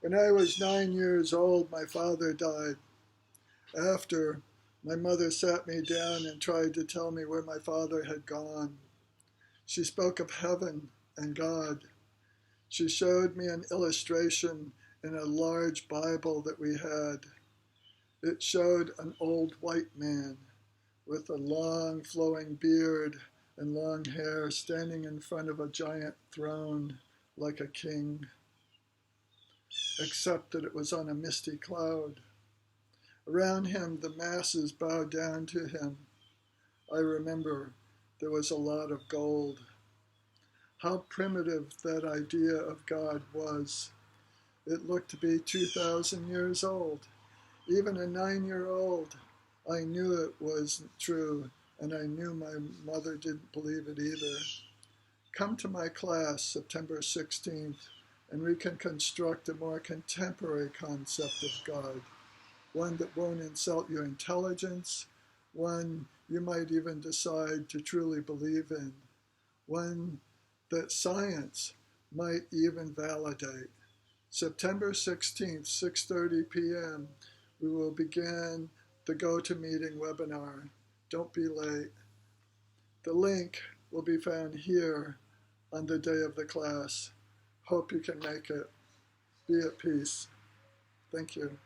When I was 9 years old, my father died. After, my mother sat me down and tried to tell me where my father had gone. She spoke of heaven and God. She showed me an illustration in a large Bible that we had. It showed an old white man with a long flowing beard and long hair standing in front of a giant throne like a king, except that it was on a misty cloud. Around him, the masses bowed down to him. I remember there was a lot of gold. How primitive that idea of God was. It looked to be 2,000 years old. Even a 9-year-old, I knew it wasn't true, and I knew my mother didn't believe it either. Come to my class September 16th, and we can construct a more contemporary concept of God, one that won't insult your intelligence, one you might even decide to truly believe in, one that science might even validate. September 16th, 6:30 p.m., we will begin the GoToMeeting webinar. Don't be late. The link will be found here on the day of the class. Hope you can make it. Be at peace. Thank you.